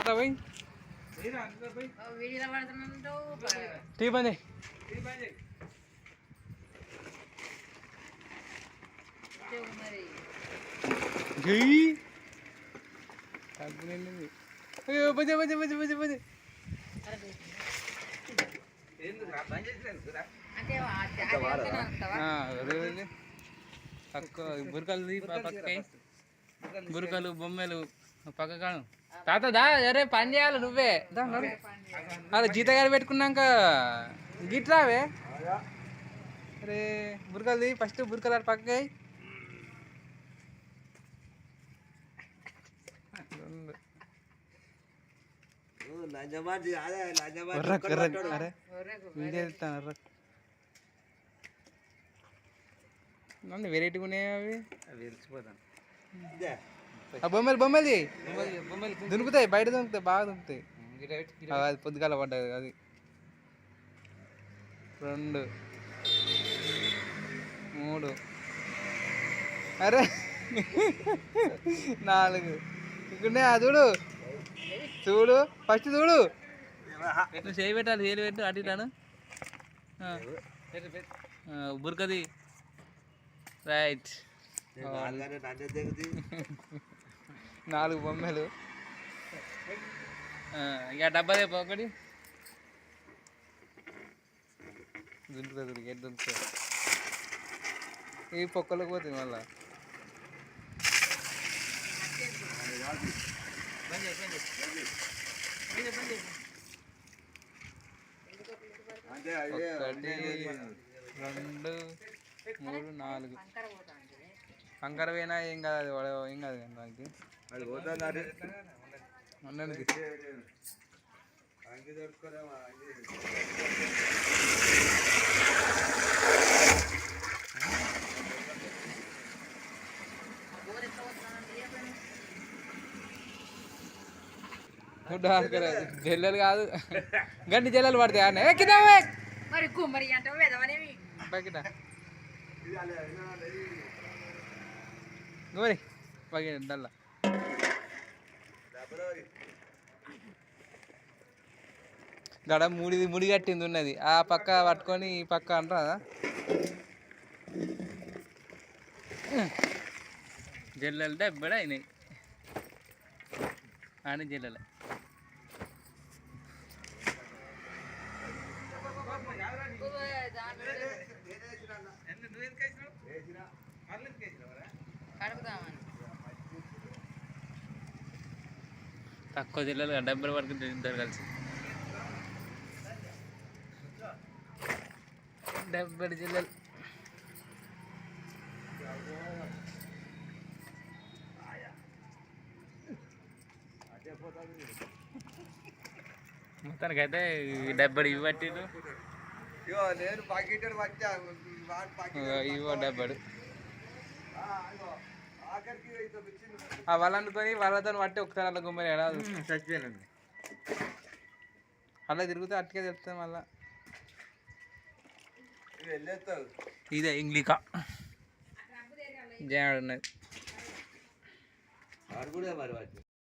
తాత పోయి టీ బంద్ చెయ్యి అయ్యో బజే బజే బజే బజే బజే పక్క బురకలు పక్కకి బురకలు బొమ్మలు పక్క కాను తాత దా అరే పని చేయాలి నువ్వే అరే జీతగారు పెట్టుకున్నాక గిట్లావే అరే బురకలు ఫస్ట్ బురకలు పక్కకి నన్ను వెరైటీగా ఉన్నాయి అవి వెలిసిపోతాను బొమ్మలు బొమ్మలు దునుకుతాయి బయట దునుకుతాయి బాగా దునుకుతాయి అది పొద్దుగాల పడ్డది అది 2 3 అరే 4 ఇక్కడ చూడు చూడు ఫస్ట్ చూడు నువ్వు చేయి పెట్టాలి చేయి పెట్టు అటు ఇటాను బుర్కది రైట్ 4 బొమ్మలు ఇక డబ్బా రేపు ఒకటి దుంకుతుంది గేట్ దుంకుతుంది ఈ పొక్కలకు పోతుంది మళ్ళా ఒకటి 2 3 4 కంకర పోయినా ఏం కాదు అది ఏం కాదు కానీ దానికి జల్లలు కాదు గండి జల్లలు పడతాయి అన్న కింద గోరి డల్లా గడ ముడి కట్టింది ఉన్నది ఆ పక్క పట్టుకొని ఈ పక్క అంటారా జల్లలు డబ్బడా అయినాయి అని జల్లలే తక్కువ జిల్లాలు 70 వరకు ఇద్దరు కలిసి 70 జిల్లాలు మొత్తానికైతే 70 ఇవి పట్టిండు ఇవో 70 వాళ్ళనుకొని వాళ్ళతో పట్టి ఒకసారి అలా గుమ్మని చచ్చిపోయానండి అలా తిరిగితే అట్టుకే తెలుస్తుంది మళ్ళా ఇదే ఇంగ్లీకా జయాడు ఉన్నది